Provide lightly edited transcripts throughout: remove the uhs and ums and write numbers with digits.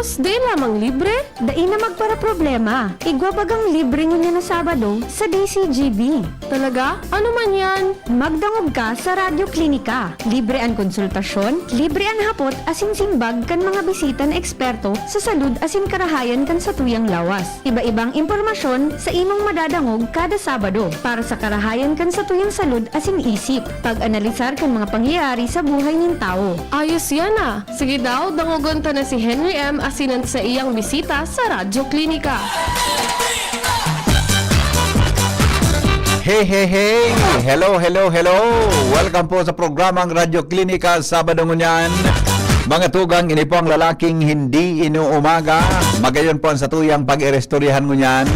Tapos, di lamang libre? Dai na magpara problema. Igwa bagang libre niya na Sabado sa DCGB. Talaga? Ano man yan? Magdangog ka sa Radyo Klinika. Libre ang konsultasyon, libre ang hapot asin simbag kan mga bisita na eksperto sa salud asin karahayan kan sa tuyang lawas. Iba-ibang impormasyon sa imong madadangog kada Sabado para sa karahayan kan sa tuyang salud asin isip. Pag-analisar kan mga pangyayari sa buhay ng tao. Ayos yan ah. Sige daw, dangogon ta na si Henry M. asinan sa iyang bisita sa Radyo Klinika. Hey, hey, hey! Hello, hello, hello! Welcome po sa programang Radyo Klinika Sabado ngunyan. Mga tugang, ini po ang lalaking hindi inuumaga. Magayon po ang satuyang pag-irestoryahan ngunyan.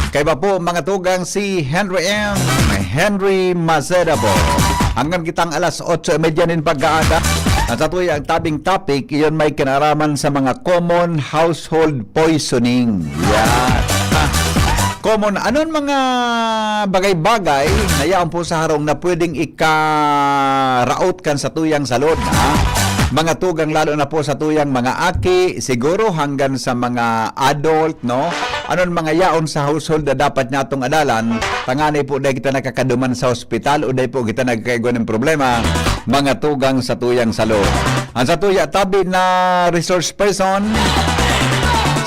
Kaya ba po mga tugang si Henry M. Henry Maceda po. Hanggang kitang alas 8:30 nin pagkaada. At sa tuya, ang tabing topic, iyon may kinaraman sa mga common household poisoning. Yan. Common, anon mga bagay-bagay na yan po sa harong na pwedeng ika-raot kan sa tuyang salon. Mga tugang, lalo na po sa tuyang mga aki, siguro hanggang sa mga adult, no? Anon mga yaon sa household na dapat natong adalan, tangani po dahil kita nakakaduman sa ospital o dahil po kita nagkaigo ng problema, mga tugang sa tuyang salon. Ang sa tuya, tabi na resource person,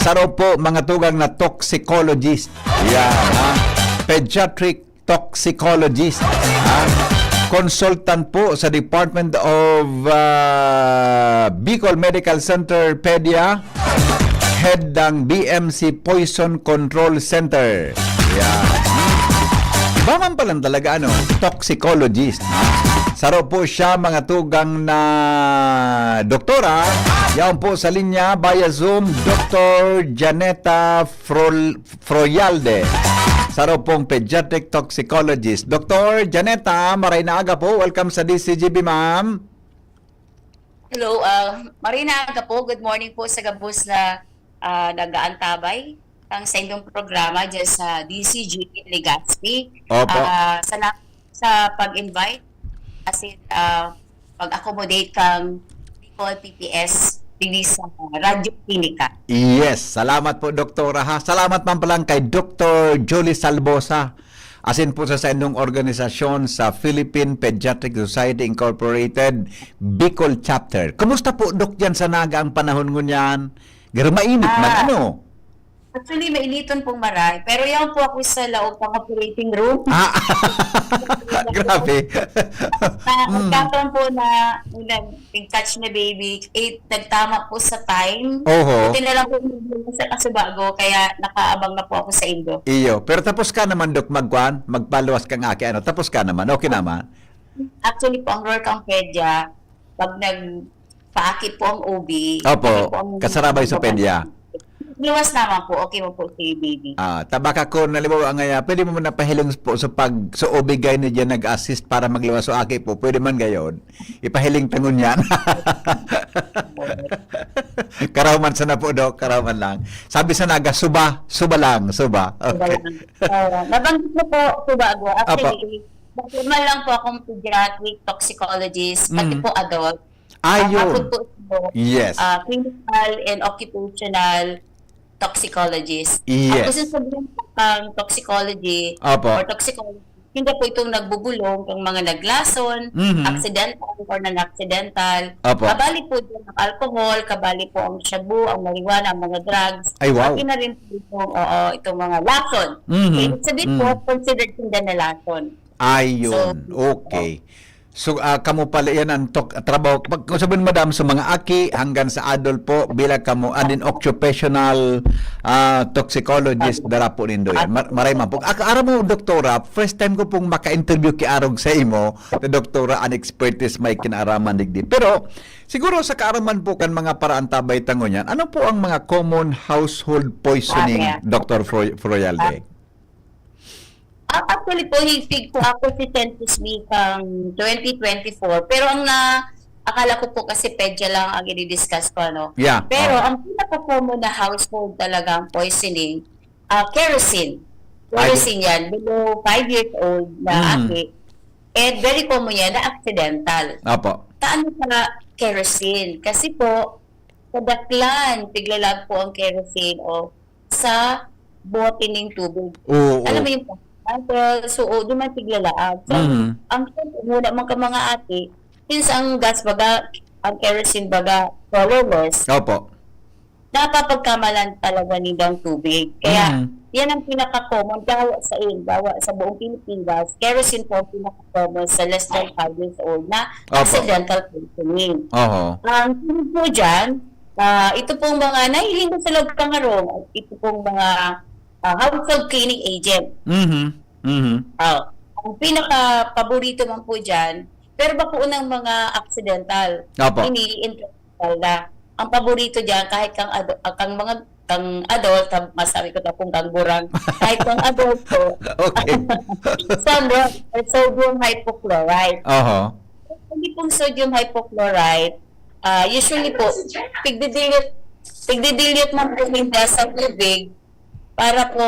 saro po mga tugang na toxicologist. Yan, ha? Pediatric toxicologist. Ha? Consultant po sa Department of Bicol Medical Center, PEDIA. Head ng BMC Poison Control Center. Yan. Baman pa lang talaga, toxicologist. Saro po siya mga tugang na doktora. Yan po sa linya via Zoom, Dr. Janeta Froyalde. Saro pong pediatric toxicologist. Dr. Janeta, maray na aga po. Welcome sa DCGB, ma'am. Hello, Marina Aga po. Good morning po sa gabos na nag-aantabay ang sa inyong programa dyan sa DCGB Legazpi. Opo. Sa pag-invite kasi pag-accommodate kang Bicol PPS dili sa Radyo Klinika. Yes, salamat po doktora ha. Salamat man palang kay Dr. Jolie Salbosa. Asin po sa inyong organisasyon sa Philippine Pediatric Society Incorporated Bicol Chapter. Kumusta po dok dyan sa Naga ang panahon ngunyan? Pero mainit man Actually, mainiton pong maray. Pero yan po ako sa loob ng operating room. Grabe. Nagkataon po na nag-touch na baby, nagtama po sa time. Oho. Buti na lang po sa Kasubago, kaya nakaabang na po ako sa Indo. Iyo. Pero tapos ka naman, Dok, magpaluwas kang aki. Tapos ka naman. Okay naman. Actually po, ang work ang pedya, pag nagpaakit po ang OB. Opo. Kasarabay sa pedya. Luwas naman po, okay mo po si baby. Tabaka ko nalibaw ang ngaya, pwede mo na pahilong po sa obigay na dyan nag-assist para magliwas o aki po. Pwede man gayon. Ipahiling tangon yan. Karaman sana po, Dok. Karaman lang. Sabi sa Naga, suba lang. Okay. Nabanggit mo po, Subago. Actually, normal lang po akong pediatric toxicologist, pati po adult. Ayun. Yes. Clinical and occupational toxicologist. Yes. At kung sabihin ng toxicology Opo. or toxicology, hindi po itong nagbubulong ng mga naglason, accidental or non-accidental. Opo. Kabali po dyan ang alcohol, kabali po ang shabu, ang marijuana, ang mga drugs. Ay, wow. Pati na rin po itong mga lason. Ibig sabihin po, considered din na lason. Ayun. Okay. So, kamo pala yan ang trabaho. Kung sabihin, madam, sa mga aki hanggang sa adult po, bilang kamo, andin occupational toxicologist, dara po nindo yan. Maray man po. Ara mo, doktora, first time ko pong maka-interview ki Arog sa imo, na doktora, an expertise may kinaaraman digdi. Pero, siguro sa kaaraman po kan mga paraan tabay tangon yan, ano po ang mga common household poisoning, Dr. Froyalde? Actually po, hifig po ako si Census Me kang 2024. Pero ang akala ko po kasi pedya lang ang i-discuss ko, Yeah. Pero ang pinaka-common na household talaga ang poisoning, kerosene. Kerosene yan, below 5 years old na aki. And very common yan na accidental. Apo. Paano sa kerosene? Kasi po, kadaklan, tiglalag po ang kerosene o sa bote ng tubig. Oo. Alam mo yung so, duman tiglalaan. So, Mhm. ang muna mga ate, since ang gas baga, ang kerosene baga, colorless, Opo. napapagkamalan talaga nilang tubig. Kaya, Mhm. yan ang pinaka-common bawa sa buong Pilipinas. Kerosene po ang pinaka-common sa less than 5 years old na Opo. accidental poisoning. Oho. Ang sunod po dyan, ito pong mga nahiling sa loob kangarong, ito pong mga household cleaning agent. Mhm. Mhm. Ang pinaka-paborito man po dyan, pero ba po unang mga accidental, Opo. hindi intentional na. Ang paborito dyan, kahit kang adult, masabi ko na kung kang burang, kahit kang adult po, Okay. sodium hypochlorite. Oho. Hindi pong sodium hypochlorite, usually po, pigdidilyot man po nila sa tubig para po,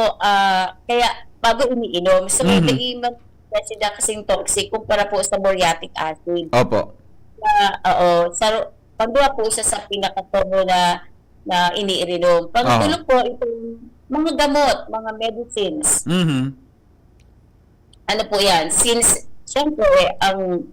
kaya bago iniinom. So, may naiinom sila kasing toxic kumpara po sa muriatic acid. Opo. Pagduwa po siya sa pinakatomo na iniinom. Pagtulog po, itong mga gamot, mga medicines, Mhm. ano po yan, since, syempre, ang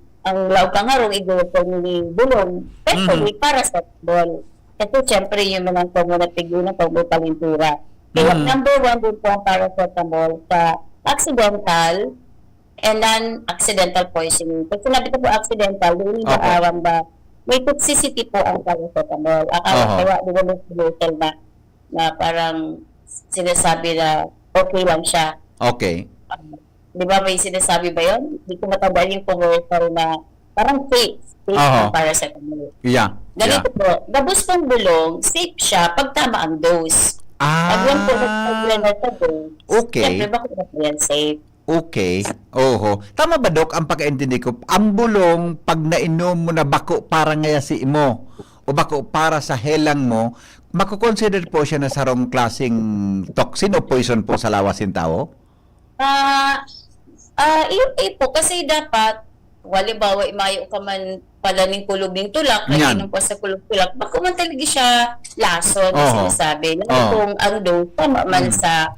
laog kang harong, igupo ni bulong, especially para sa ball. Kasi syempre, yung mga tomo na tiguna, tomo palintura. Kaya number 1 din po ang paracetamol sa accidental and non-accidental poisoning. Pag sinabi ko po accidental, hindi ba Opo. awan ba, may toxicity po ang paracetamol. Oho. Kaya di ba may solution na parang sinasabi na okay lang siya. Okay. Di ba may sinasabi ba yun? Hindi ko matandaan yung commercial na parang safe Oho. ang paracetamol. Yeah. Ganito po, gabos pang bulong, safe siya pag tama ang dose. Pag yan po, nagpaglan sa dose, Okay. siyempre bakit na po yan safe? Okay. Oho. Tama ba, Dok? Ang pagkaintindi ko, ang bulong, pag nainom mo na bako para ngaya si imo o bako para sa helang mo, makukonsider po siya na sarong klaseng toxin o poison po sa lawasin tao? Iyon po, kasi dapat, walibawa, imayo ka man pala ng kulog ng tulak, Yan. nag-inom pa sa kulog tulak, bako man talaga siya lason, Oho. sinasabi. Lalo Oho. kung ang dose, tama man sa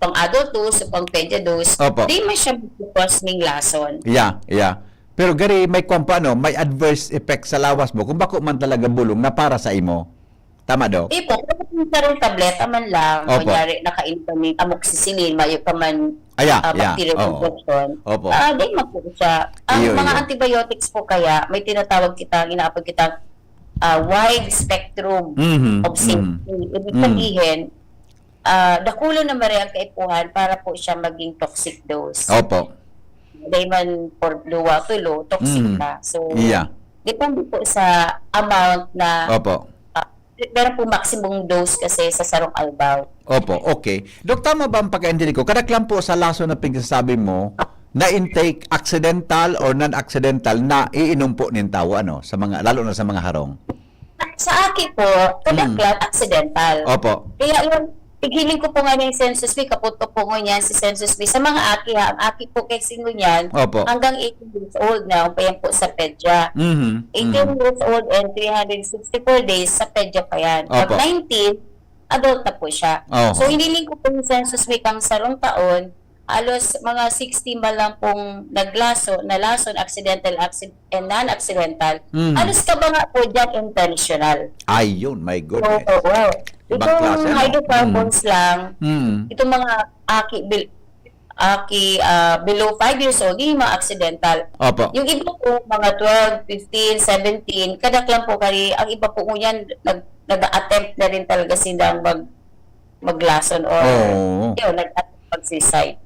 pang-adult dose, pang-pedia dose, Opo. di man siya magpupos ng lason. Yeah, yeah. Pero gari, may ano, may adverse effect sa lawas mo kung bako man talaga bulong na para sa imo. Tama, Dok? Ipo, kung sarong tableta man lang, Opo. kunyari, nakain ka ng amoxicillin, mayo ka man bacterial Oo. infection, Opo. di man po siya. Ang Iyo, mga iyo. antibiotics po kaya, may tinatawag inaapag kita wide spectrum Mhm, of safety. Ibig sabihin, dakulo na mari ang kaipuhan para po siya maging toxic dose. Opo. Dahil man for luwa tulo, toxic Mhm. na. So, Yeah. depende po sa amount na Opo. meron po maximum dose kasi sa sarong albaw. Opo, okay. Dok, tama ba ang pagkaintindi ko? Kadaklan po sa laso na pinagsasabi mo na intake accidental or non-accidental na iinom po ng tao, sa mga, lalo na sa mga harong? Sa akin po, kadaklan, accidental. Opo. Kaya yung pighiling ko po nga ng census fee, kaputo po nga yan si census fee. Sa mga aki ha, ang aki po kay singo niyan, Opo. hanggang 18 years old na, pa yan po sa pedya. Mhm. 18 years old and 364 days sa pedya pa yan. Opo. Pag 19, adult na po siya. Oho. So, hiniling ko po yung census fee kang sarong taon, halos mga 60 ba lang pong nalason, accidental and non-accidental. Mhm. Halos ka ba nga po dyan intentional? Ayun, my So, goodness. Ibang itong klase, ano? hydrocarbons lang, Mhm. itong mga below 5 years old, yung mga accidental. Opo. Yung iba po, mga 12, 15, 17, kadaklan po kari, ang iba po yan, nag-attempt na rin talaga silang maglason or Oo. yun, nag-attempt mag-suicide.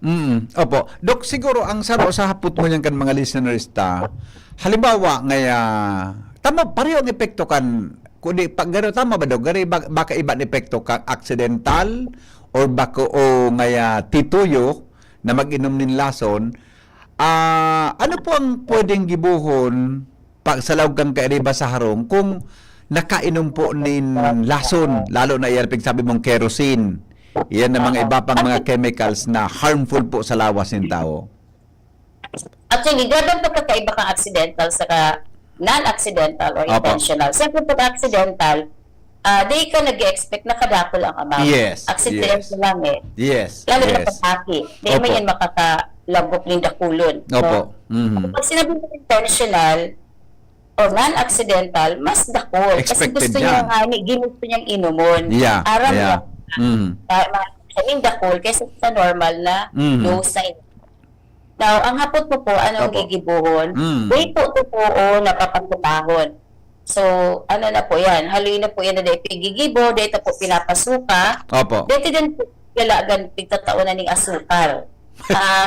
Opo. Dok, siguro ang saro sa hapot mo niyan kan mga listeners halimbawa ngaya tama pareho ang epekto kan kundi pag garo tama ba, Dok? Gari baka iba ang epekto kang accidental or bako o ngaya tituyo na mag-inom nin lason. Ano po ang pwedeng gibuhon pag sa lawag kang kairiba sa harong kung nakainom po nin lason, lalo na iyan sabi mong kerosene. Iyan na mga iba pang mga chemicals na harmful po sa lawas ng tao. Actually, gano'n pagkakaiba kang accidental sa non-accidental or Opo. intentional. Siyempre, pag accidental, Di ka nag-expect na kadakol ang amount. Yes, Accident yes. lang eh. Yes. Lalo na Yes. pag-haki. Di Opo. mo yan makakalagok ng dakulon. Opo. Mhm. Pag sinabi mo intentional o non-accidental, mas dakol. Kasi Expected gusto yan. niya ginusto niyang inumon. Yeah. Aram Yeah. Mhm. Kaming dakol kaysa sa normal na Mhm. dose na Now, ang hapot po anong Opo. gigibuhon? Mm. Way po o napapagputahon. So, ano na po yan? Haloy na po yan na dahil pigigibo, dahil po pinapasuka. Opo. Dahil din po galagan pigtataunan ng asukal.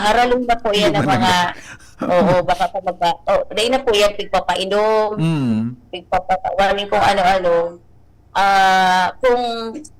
Haralong na po yan ng mga, baka pa dahil na po yan pigpapainom, Mm. pigpapatawanin kung ano-ano.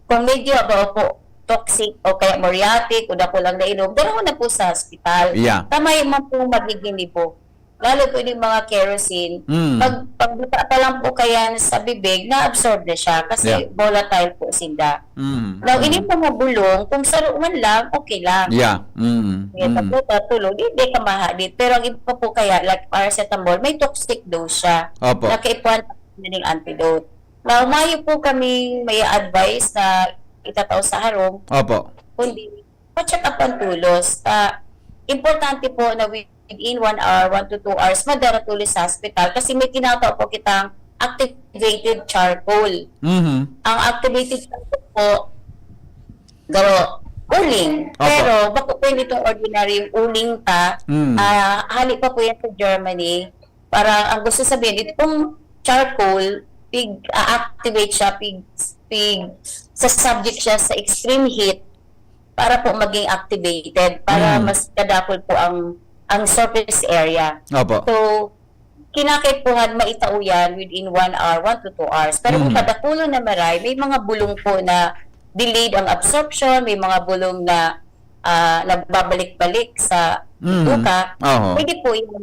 Kung medyo po toxic o kaya muriatic o dako lang nainom, dalawa na po sa hospital. Yeah. Tamay man po magiging libo. Lalo po yung mga kerosene, Mm. pagbuka pa lang po kaya sa bibig, na-absorb na siya kasi Yeah. volatile po sila. Mm. Now, ini po mabulong, kung saruman lang, okay lang. Yeah. Mm. Kaya tapos tulog, hindi ka mahadit. Pero ang iba po kaya, like paracetamol, may toxic dose siya. Opo. Nakaipuan na ng antidote. Now, mayo po kami may advice na itataw sa harong, Opo. kundi pa-check up ang tulos. Importante po na within 1 hour, 1 to 2 hours, madaratuloy sa hospital kasi may tinatawag po kitang activated charcoal. Mhm. Ang activated charcoal po, uling. Opo. Pero bako po yun itong ordinary yung uling ta, Mm. hali pa po yan sa Germany. Para ang gusto sabihin, itong charcoal, activate siya, sa subject siya sa extreme heat para po maging activated, para mas kadapol po ang surface area. Opo. So, kinakaipuhan maitao yan within 1 hour, 1 to 2 hours. Pero kung kadapulo na maray, may mga bulong po na delayed ang absorption, may mga bulong na nagbabalik-balik sa duka. Oho. Pwede po yung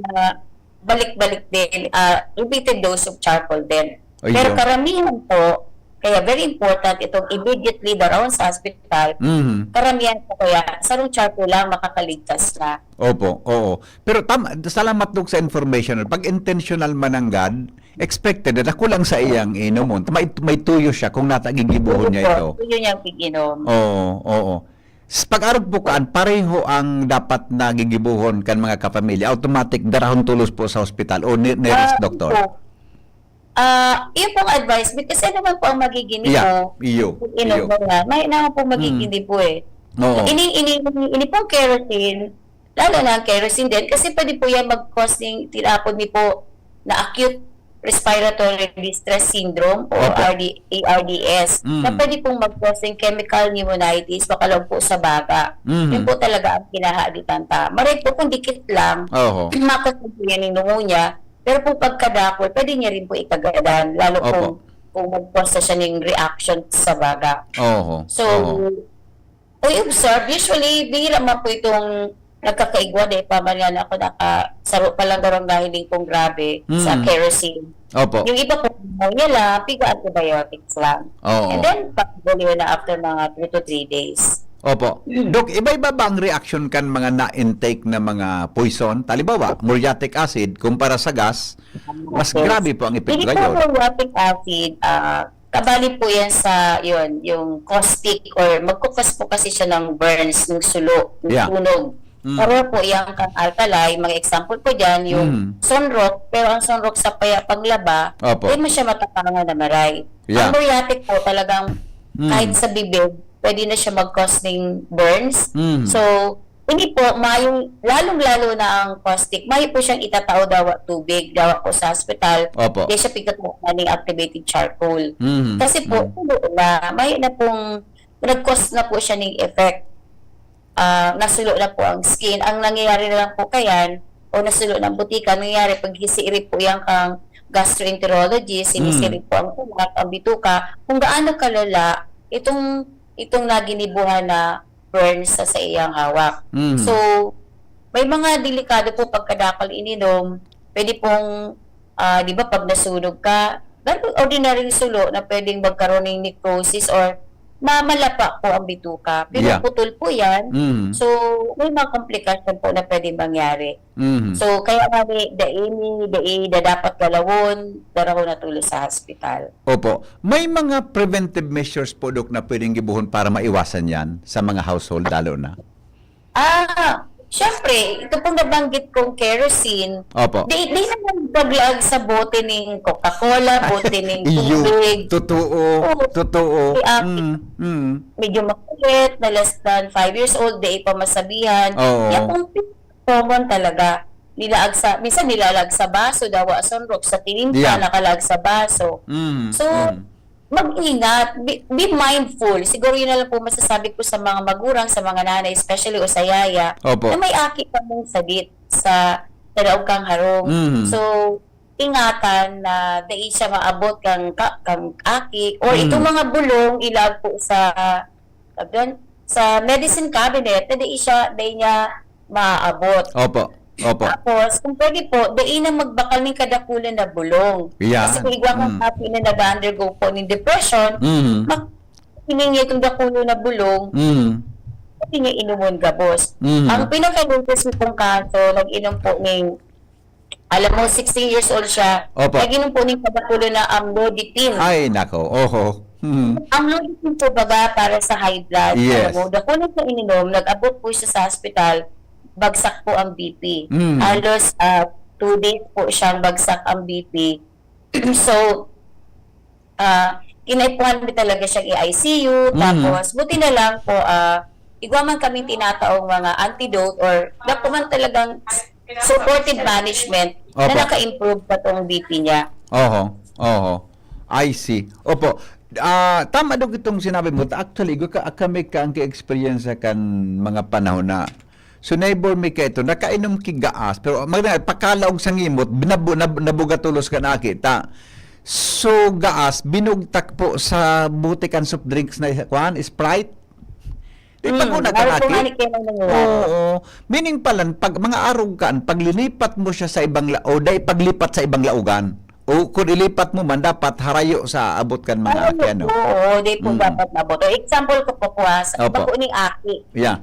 balik-balik din, repeated dose of charcoal din. Ayun. Pero karamihan po, kaya very important itong immediately daroon sa hospital, Mhm. karamihan po kaya sarong charcoal lang makakaligtas na. Opo, oo. Pero salamat dog sa information. Pag intentional mananggad, expected na kulang sa iyang inomon. May tuyo siya kung natagigibuhon niya ito. Yun yung pig-inom. Oo. Pag-arog po kaan, pareho ang dapat na gigibuhon kan mga kapamilya. Automatic darahon tulos po sa hospital o nearest doctor. Yun pong advice, kasi naman po ang magiging Yeah, po, iyo. inom mo na, may naman po magiging po eh. Oo. Ini pong kerosene, lalo na ang kerosene din, kasi pwede po yan mag-cause ng tinapon ni po na acute respiratory distress syndrome o Opo. ARDS, na pwede pong mag-cause ng chemical pneumonitis, makalog po sa baga. Yun po talaga ang kinahalitan ta. Maray po kung dikit lang, Oo. makos po yan ng pneumonia, pero po pagkadakol, pwede niya rin po ikagadan, lalo Opo. kung mag-cause siya ng reaction sa baga. Oo. So, Oo. we observe, usually, bihira man po itong nagkakaigwa dahil pa man yan ako nakasaro pa lang darong gahiling kong grabe sa kerosene. Opo. Yung iba po, pneumonia lang, piga antibiotics lang. Oo. And then, pag-bulyo na after mga 3 to 3 days. Opo. Dok, iba-iba ba ang reaction kan mga na-intake na mga poison? Halimbawa, muriatic acid kumpara sa gas, mas grabe po ang epekto Hindi po ngayon. muriatic acid, kabali po yan sa yung caustic or magkukas po kasi siya ng burns, ng sulo, ng Yeah. tunog. Pero po yung alkali, mga example po dyan, yung sunrock, pero ang sunrock sa paglaba, Opo. hindi mo siya matapangan na maray. Yeah. Ang muriatic po talagang kahit sa bibig, pwede na siya mag-cause ng burns. So, hindi po, lalong-lalo na ang caustic, may po siyang itatao daw at tubig, daw po sa hospital. Opo. Hindi siya pigkatuwa ng activated charcoal. Mhm. Kasi po, may na pong, nag-cause na po siya ng effect. Nasulo na po ang skin. Ang nangyayari na lang po kayan, o nasulo ng butika, nangyayari pag hisirip po yung kang gastroenterologist, sinisirip po ang tulak, ang bituka, kung gaano kalala, itong naginibuhan na burns sa iyang hawak. So, may mga delikado po pagkadakal ininom, pwede pong, di ba, pag nasunog ka, ordinary sulo na pwedeng magkaroon ng necrosis or malapa po ang bituka. Yeah. Pinuputol po yan. Mm. So, may mga komplikasyon po na pwede mangyari. Mm. So, kaya kami, dapat galawon, darahon na tuloy sa hospital. Opo. May mga preventive measures po, Dok, na pwedeng gibuhon para maiwasan yan sa mga household lalo na? Syempre, ito pong nabanggit kong kerosene, Opo. di naman baglag sa bote ng Coca-Cola, bote ng Iyo. tubig. Totoo. Oo. Totoo. Mm. Medyo makulit, na less than 5 years old, di pa masabihan. Oo. Yan pong common talaga. Minsan nilalag sa baso, dawa sunrock sa tininta, Yeah. nakalag sa baso. Mm. So, mag-ingat, be mindful. Siguro yun na lang po masasabi ko sa mga magulang, sa mga nanay, especially o sa yaya, Opo. na may aki pa mong sadit sa daog kang harong. Mm. So, ingatan na dahil siya maabot kang aki or itong mga bulong ilag po sa medicine cabinet na dahil niya maaabot. Opo. Opo. Tapos, kung pwede po, dahil na magbakal ng kadakulan na bulong. Yan. Kasi kung igwa kang happy na nag-undergo po ng depression, Mm. hiningi itong dakulo na bulong, Mm. hindi niya inumon gabos. Mm. Ang pinaka-latest nitong kaso, nag-inom po ng, alam mo, 16 years old siya, Opo. nag-inom po ng kadakulo na amlodipine. Ay, nako. Oho. Mm. Amlodipine po baga para sa high blood. Yes. Alam mo, dakulo na ininom, nag-abot po siya sa hospital, bagsak po ang BP. Mm. Halos 2 days po siyang bagsak ang BP. So, kinaipuhan mo talaga siyang i-ICU. Tapos, buti na lang po, igwa man kaming tinataong mga antidote or dapat man talagang supportive management Opo. na naka-improve pa tong BP niya. Oho. Oho. I see. Opo. Tama daw itong sinabi mo. Actually, kami ka ang experience kan mga panahon na so neighbor mi ka ito, nakainom ki gaas, pero pakalaog sa ngimot, nabugatulos ka nakita. So gaas, binugtak po sa butikan soft drinks na Sprite. Di pa po nakanaki. Oo. Meaning pala, pag mga arugan, paglilipat mo siya sa ibang o dahil paglipat sa ibang laugan, o kung ilipat mo man, dapat harayo sa abot kan mga aki, ano? Oo, di po dapat nabot. Example ko po sa Opo. iba po ni Aki. Yeah.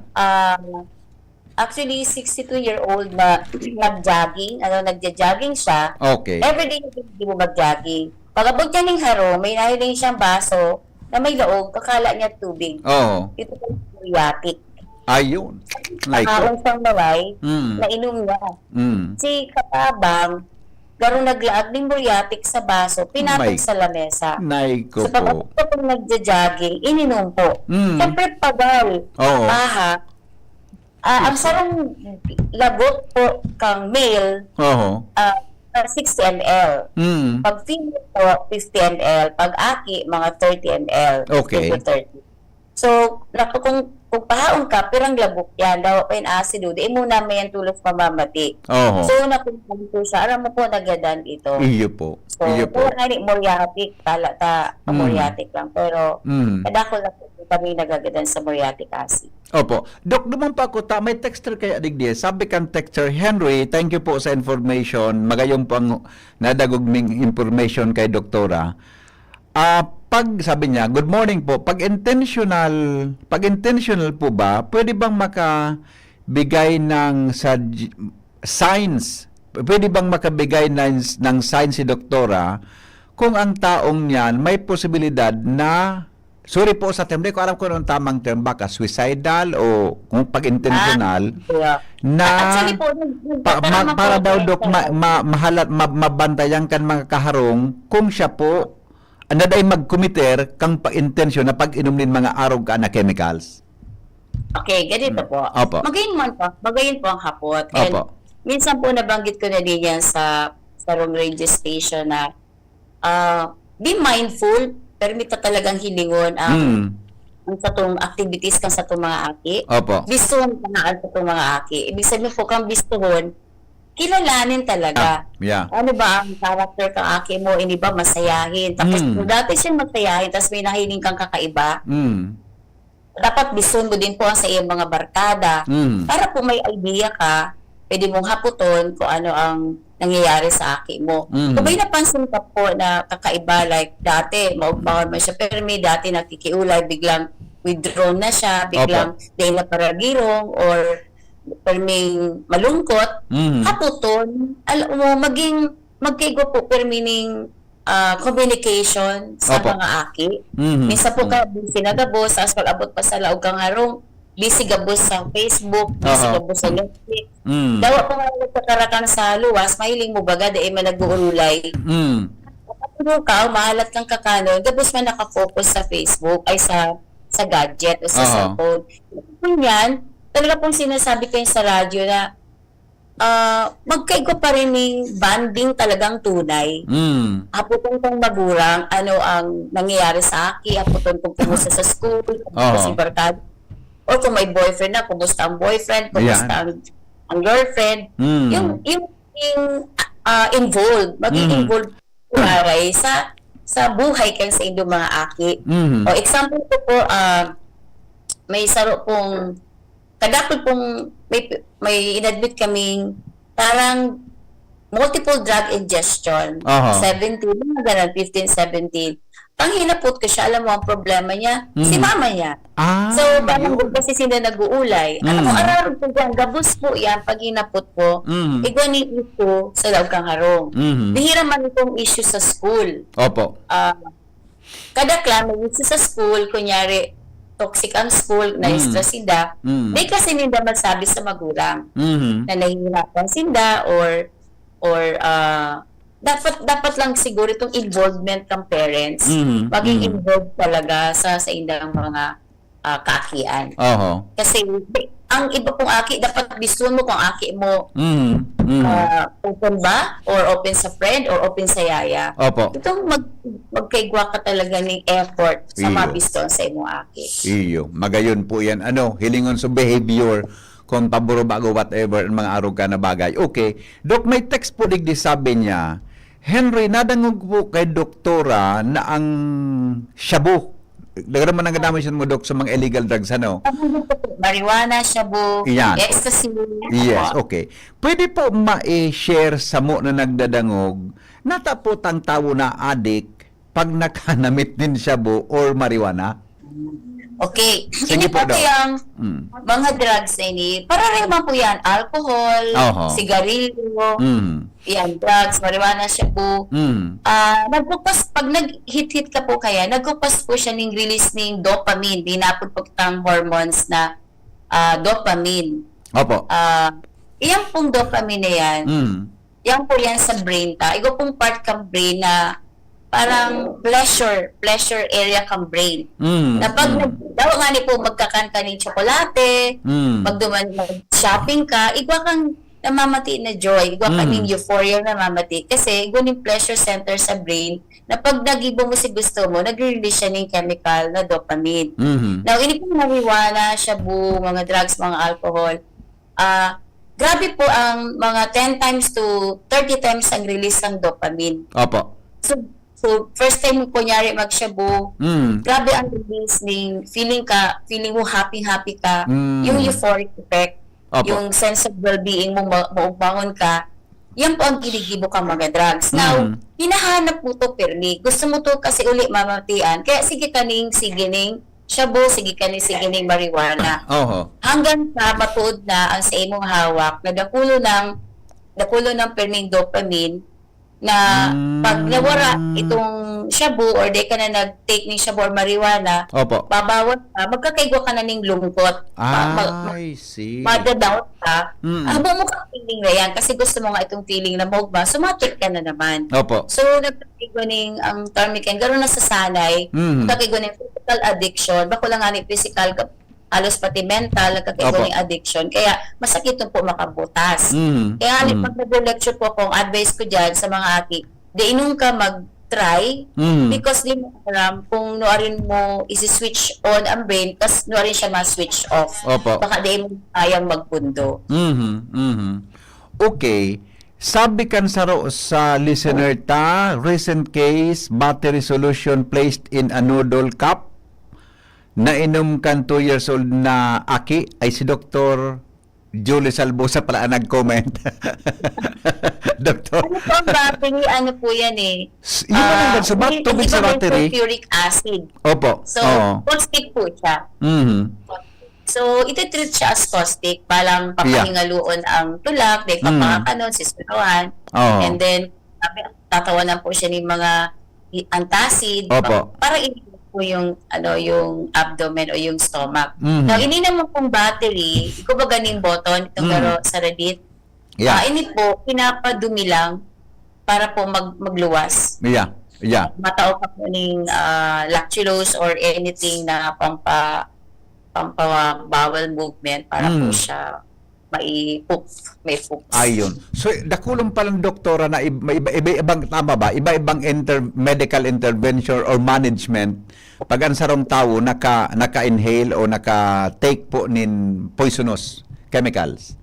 Actually, 62-year-old na nag-jogging, nagja-jogging siya. Okay. Everyday hindi mo mag-jogging. Pag abot niya ng haro, may nahiling siyang baso na may laog, kakala niya tubig. Oo. Ito po muriatic. Ayun. Like Ang sang maway, Mm. na inom niya. Mm. Si Katabang, garong naglaag ng muriatic sa baso, pinatong May- sa lamesa. Naiko So, pag po. ako po nagja-jogging, ininom po. Mm. Siyempre, pagal, Oo. paha. Ang sarong lagot po kang male, Oo. 60 ml. Mm. Pag female po, 50 ml. Pag aki, mga 30 ml. Okay. 50 to 30. So, kung pahaon ka, pirang labok yan, daw pa yung asido, di mo na may tulos mamamati. Oo. So, napunta po siya, aram mo po, nagadan ito. Iyo po. So, Iyo po. kung hindi moriatic, moriatic lang. Pero, Mm. kadako lang po kami nagagadan sa moriatic acid. Opo. Dok, naman pa ako, may texter kay Adigdi. Sabi kang texter, Henry, thank you po sa information. Magayong pang nadagugming information kay doktora. Pag sabi niya, good morning po, pag intentional po ba, pwede bang makabigay ng signs, pwede bang makabigay ng signs si doktora kung ang taong niyan may posibilidad na, sorry po sa term, di ko alam kung anong tamang term, baka suicidal o kung pag-intentional, Yeah. na Actually po, para daw dok mabantayan kan mga kaharong kung siya po na day magkumiter kang pag-intensyon na pag-inom din mga arog ka na chemicals. Okay, ganito po. Opo. Magayon po ang hapot. And Opo. minsan po nabanggit ko na din yan sa Sarong Radio Station na be mindful, pero may talagang hilingon ang sa itong activities kang sa itong mga aki. Opo. Bistuhon ka na sa itong mga aki. Ibig sabihin po kang bistuhon, kilalanin talaga. Yeah. Ano ba ang character kang aki mo? Hindi ba masayahin? Tapos dati siyang masayahin, tapos may nahiling kang kakaiba. Dapat bistuhon mo din po ang sa iyong mga barkada. Para po may idea ka, pwede mong haputon kung ano ang nangyayari sa aki mo. Mhm. Kung may napansin ka po na kakaiba, like dati, maugbangon mo siya, pero may dati nakikiulay, biglang withdrawn na siya, biglang day na paragirong, or perming malungkot, Mhm. kaputon, alam mo, magkaigo po permining communication sa Opo. mga aki. Mhm. Minsan po ka, busy na gabos, sa abot pa sa laog kang harong, busy gabos sa Facebook, busy Aha. gabos sa Netflix. Mm. Dawa pa nga nagkakarakan sa luwas, mahiling mo baga, dahil man nag-uulay. Mm. Kapag ka, mahalat kang kakano, gabos man nakafocus sa Facebook, ay sa gadget o sa Aha. cellphone. Kung yan, talaga pong sinasabi ko yun sa radyo na magkaigo pa rin ng banding talagang tunay. Mm. Haputon kong magurang, ano ang nangyayari sa akin, haputon kong kumusta sa school, kumusta Oo. si barkada, or kung may boyfriend na, kumusta ang boyfriend, kumusta ang girlfriend, Mm. yung involved, maging Mm. involved kuwaray sa buhay kan sa inyong mga aki. Mhm. O example ko po, may saro pong, kadapol pong, may inadmit kaming parang multiple drug ingestion. Aha. 17, mga ganun, 15, 17. Ang hinapot ko siya, alam mo ang problema niya, si mama niya. Ah, So, parang kasi sila nag-uulay. Alam mo, araw po dyan, gabos po yan, pag hinapot po, Mhm. igwanin ito sa loob kang harong. Mhm. Bihira man itong issue sa school. Opo. Kada may issue sa school, kunyari, toxic ang school, na-stress sila, Mm. may kasi nila masabi sa magulang Mhm. na nahihirapan sila or dapat lang siguro itong involvement ng parents. Mhm. Maging involved talaga sa inyong mga kaakian. Oho. Kasi ang iba pong aki, dapat gusto mo kung aki mo Mhm. Mhm. open ba? Or open sa friend? Or open sa yaya? Opo. Itong magkaigwa ka talaga ng effort sa Iyo. mabiston sa imong aki. Iyo. Magayon po yan. Hilingon sa behavior kung paburo bago whatever ang mga arog ka na bagay. Okay. Dok, may text po digdi sabi niya, Henry, nadangog po kay doktora na ang shabu. Dagdag man ang gadamay siya mo, Dok, sa mga illegal drugs, ano? Marijuana, shabu, Yan. ecstasy. Yes, okay. Pwede po ma-share sa mo na nagdadangog, natapot ang tao na adik pag nakanamit din shabu or marijuana? Okay. Sige Hindi po, po Doc. yung Mm. mga drugs na ini, para naman po yan, alcohol, Oho. sigarilyo, Mm. yan, drugs, marijuana, shabu. Mm. Nagkupas, pag nag-hit-hit ka po kaya, nagkupas po siya ng release ng dopamine, dinapot po kitang hormones na dopamine. Opo. Iyan pong dopamine na yan, Mm. yan po yan sa brain ta. Igo pong part kang brain na parang pleasure area kang brain. Mm. Na pag daw nga ni po magkakanta ng tsokolate, Mm. mag-shopping ka, igwa kang namamati na joy, igwa ka ng euphoria namamati. Kasi igwa ng pleasure center sa brain na pag nagibo mo si gusto mo, nag-release siya ng chemical na dopamine. Mhm. Now, ini po marijuana, shabu, mga drugs, mga alcohol, grabe po ang mga 10 times to 30 times ang release ng dopamine. Opo. So first time mo kunyari mag-shabu, Mm. grabe ang release ng feeling mo happy ka, yung euphoric effect, Opo. yung sense of well-being mo, maugbangon ka, yan po ang ginigibo ka mga drugs. Now, hinahanap mo to permi. Gusto mo to kasi uli mamatian. Kaya sige kaning shabu, sige kaning marijuana. Oho. Hanggang sa matuod na ang sa imong hawak na dakulo ng perming dopamine na pag nawara itong shabu or di ka na nag-take ng shabu or marijuana, Opo. babawat ka, magkakaigwa ka na ng lungkot. I see. Madadown ka. Mm. Habang mo kang feeling na yan, kasi gusto mo nga itong feeling na mogba, sumatik ka na naman. Opo. So, nagkakaigwa ng ang term yan, gano'n na sasanay, nagkakaigwa ng physical addiction, bako lang nga ni physical, halos pati mental, nagkakaigwa Opo. ng addiction. Kaya, masakit yung po makabutas. Mm. Kaya pag nag-lecture po kung advice ko dyan sa mga aki, di inong ka mag-try because di mo alam kung nuarin mo isi-switch on ang brain kasi nuarin siya ma-switch off. Opo. Baka di mo kayang magpundo. Mhm. Mhm. Okay. Sabi kan sa listener ta, recent case, battery solution placed in a noodle cup. Nainom kan 2 years old na aki ay si Dr. Julie Salbosa pala ang nag-comment. Doktor. Ano po ang battery? Ano po yan eh? Yung mga nagsabat, tubig sa battery. Sulfuric acid. Opo. So, Oo. caustic po siya. Mhm. So, iti-treat siya as caustic. Palang papahingaluon ang tulak, may papakakanon, sisulawan. Oo. And then, tatawanan po siya ng mga antacid. Opo. Para ininom po yung, yung abdomen o yung stomach. Mhm. Now, ininom mo pong battery, kumbaga ganing button, itong sa Reddit. Yeah. Ini po, pinapadumi lang para po magluwas. Yeah. Yeah. Matao pa po ng lactulose or anything na bowel movement para po siya may poop. Ayun. So, dakulong palang doktora na iba-ibang, tama ba? Iba-ibang medical intervention or management pag ang sarong tao naka-inhale o naka-take po nin poisonous chemicals.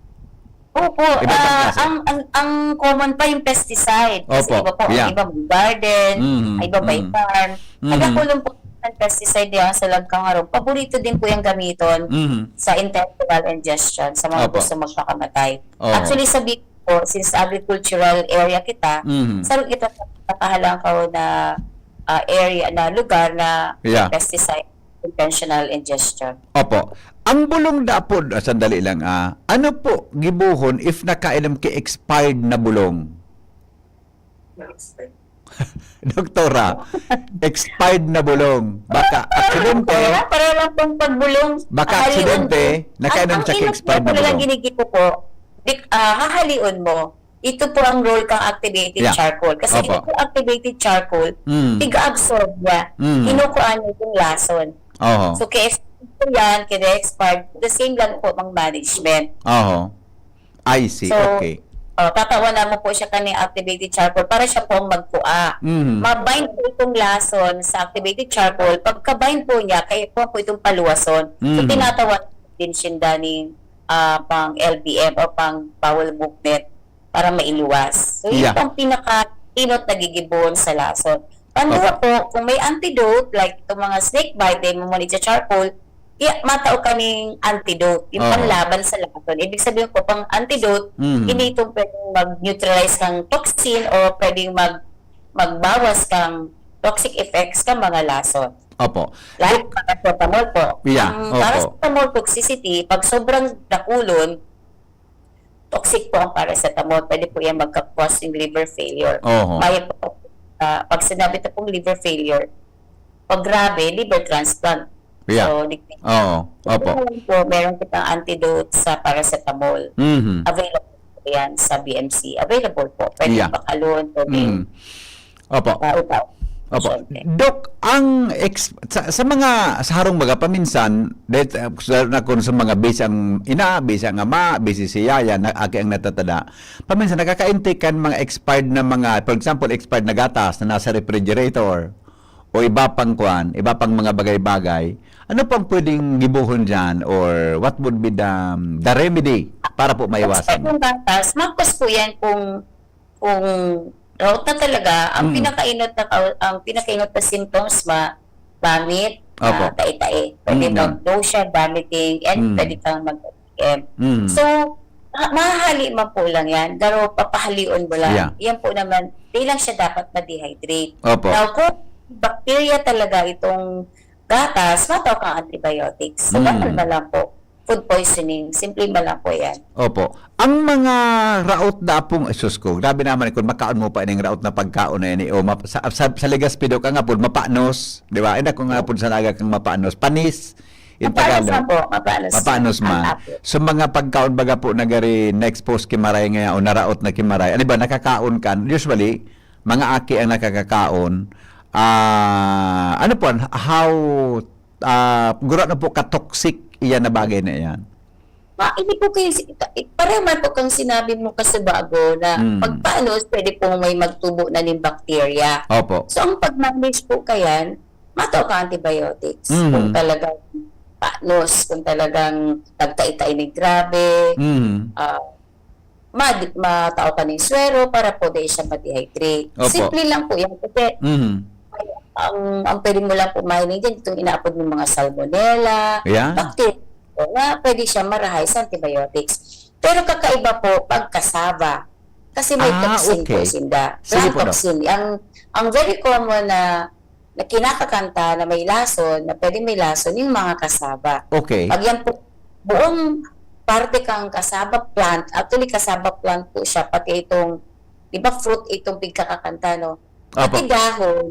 Opo, Iba-ibang klase. ang common pa yung pesticide. Kasi Opo, iba po, yeah. iba garden, iba by farm. Mhm. Nagkakulong po ng pesticide yan sa lagkangarong. Paborito din po yung gamiton sa intestinal ingestion sa mga Opo. gusto magpakamatay. Oo. Actually, sabi ko, since agricultural area kita, sarong kita nakahalang ko na area, na lugar na Yeah. pesticide intentional ingestion. Opo. Ang bulong dapod, sandali lang, ano po gibuhon if nakainom ki expired na bulong? Doktora, expired na bulong. Baka aksidente, Para lang pong pagbulong. baka aksidente, nakainom siya ki expired na Ang bulong. ginigito po, hahaliun mo, ito po ang role kang activated Yeah. charcoal. Kasi Opo. ito activated charcoal, tiga-absorb niya. Mm. Kinukuha niya yung lason. Oho. So, kaya ito yan, kaya expired, the same lang po ang management. Oho. I see. So, Okay. tatawanan mo po siya kaning activated charcoal para siya po ang magpua. Mhm. Mabind po itong lason sa activated charcoal. Pagka-bind po niya, kaya po itong paluwason. So, Mhm. tinatawan din siya daning pang LBM o pang bowel movement para mailuwas. So, Yeah. yun ang pinaka-inot na gigibon sa lason. Pandua po, kung may antidote, like itong mga snake bite, dahil mo sa charcoal, matao kaning antidote, yung Oo. panlaban sa lason. Ibig sabihin po, pang antidote, Mhm. hindi ito pwedeng mag-neutralize kang toxin o pwedeng magbawas kang toxic effects kang mga lason. Opo. Like paracetamol po. Yeah, Ang opo. paracetamol toxicity, pag sobrang dakulon, toxic po ang paracetamol. Pwede po yan magka-cause ng liver failure. Oho. Kaya po, pag sinabi ito pong liver failure, pag grabe, liver transplant. Yeah. So, Oo. Opo. meron kitang antidote sa paracetamol. Mhm. Available po yan sa BMC. Available po. Pwede Yeah. pakalon, Mhm. pwede Opo. utaw. Opo. Siyempre. Dok, sa mga sa harong mga paminsan, na kung sa mga base ang ina, base ang ama, base si yaya, na aki ang natatada, paminsan nakaka-intake kan mga expired na mga, for example, expired na gatas na nasa refrigerator o iba pang iba pang mga bagay-bagay. Ano pang pwedeng gibuhon dyan or what would be the remedy para po maiwasan? Kung gatas, makos po yan kung route na talaga, ang pinakainot na symptoms vomit, Opo. tae-tae. Pwede mag-nausea, vomiting, and Mm. pwede kang mag-PM. Mm. So, mahali man po lang yan, pero papahalion mo lang. Yeah. Yan po naman, di lang siya dapat ma-dehydrate. Opo. Now, kung bacteria talaga itong gatas, mataw kang antibiotics. So, ganun na lang po. Food poisoning, simple na lang po yan. Opo. Ang mga raot na pong, sus ko, grabe naman kung makaon mo pa ining raot na pagkaon na yan. Sa Legazpi daw ka nga po, mapanos. Di ba? Ina ko nga po sa naga kang mapanos. Panis. In Mapanos Tagalog. na po, mapanos. Mapanos Ang ma. apple. So mga pagkaon baga po nagari na-expose kimaray nga o naraot na kimaray. Ano ba, nakakaon kan? Usually, mga aki ang nakakakaon. Ano po, how, gura na po ka-toxic iyan na bagay na yan. Hindi po kayo, pareho man po kang sinabi mo kasi bago na pag panos, pwede po may magtubo na ng bacteria. Opo. So, ang pag-manage po kayan, mataw ka antibiotics. Kung talagang panos, kung talagang nagtaitay ng grabe, matao ka ng swero para po dahil siya ma-dehydrate. Opo. Simple lang po yan. Kasi ang pwede mo lang pumainin dyan, itong inaapod ng mga salmonella, Yeah. bacteria, na pwede siya marahay sa antibiotics. Pero kakaiba po pag kasaba. Kasi may toxin po okay. sinda. Sige Plant po, Doc. toxin. Ang very common na kinakakanta na may lason, na pwede may lason, yung mga kasaba. Okay. Pag yan po, buong parte kang kasaba plant, actually kasaba plant po siya, pati itong, di ba fruit itong pagkakakanta, no? Pati Opo. dahon,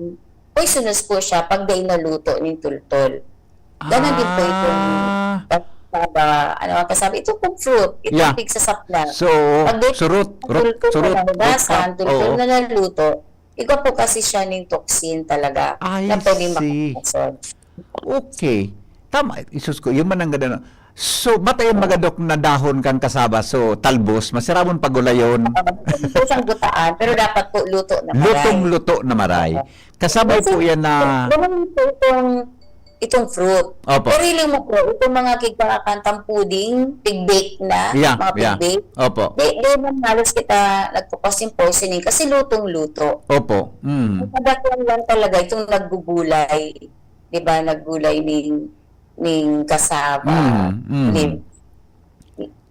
poisonous po siya pag di naluto ng tultol. Ganon din po itong kasaba, ano ang kasaba, ito pong fruit, itong Yeah. pigsasapla. So, surut. Tultol na nahugasan, tultol Oo. na naluto, ikaw po kasi siya ng toxin talaga. I na pwedeng see. makakasod. Okay. Tama. Isus ko, yung manang ganda. So, batayan magadok na dahon kang kasaba. So, talbos, masirabon pagulayon. Ito siyang gutaan, pero dapat po luto na maray. Lutong-luto na maray. Kasabay po yan na... Ganun po itong fruit. Opo. Pero hiling mo po, itong mga kikakantang pudding, pig-bake na, Yeah, mga yeah. pig-bake, Opo. di naman halos kita nagpo-cause yung poisoning kasi lutong-luto. Opo. Ang kadatuan lang talaga itong naggugulay, di ba, naggulay ng kasama. Mm.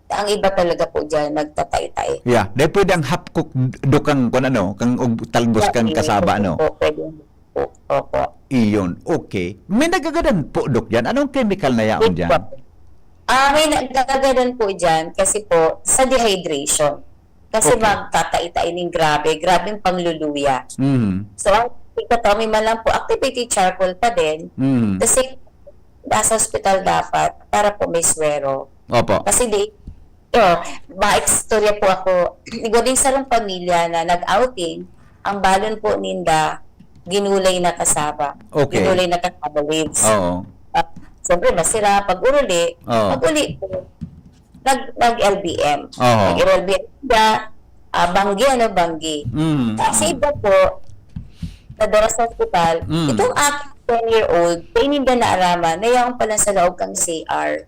Ang iba talaga po dyan, nagtatay-tay. Yeah. Dahil pwede ang hapkok dukang kung ano, kang talbos kang kasaba, ano. Pwede po. Opo. Iyon. Okay. May nagagadan po, Dok, yan. Anong chemical na yaon dyan? May nagkakaganon po dyan kasi po sa dehydration. Kasi Okay. magtatay-tay ng grabing pangluluya. Mm. So, ang ikatomi man lang po, activated charcoal pa din. Mm. Kasi nasa hospital dapat para po may swero. Opo. Kasi ma-ekstorya po ako. Nagwading sa lang pamilya na nag-outing, ang balon po ninda, ginulay na kasaba. Okay. Ginulay na kasaba waves. Oo. Siyempre, masira pag uruli. Oo. Pag uli po, nag-LBM. Oo. Nag-LBM na, banggi. Mm. Kasi iba po, nadara sa hospital, Mm. itong aking 10-year-old, paininda na araman, nayaw pala sa loob kang CR.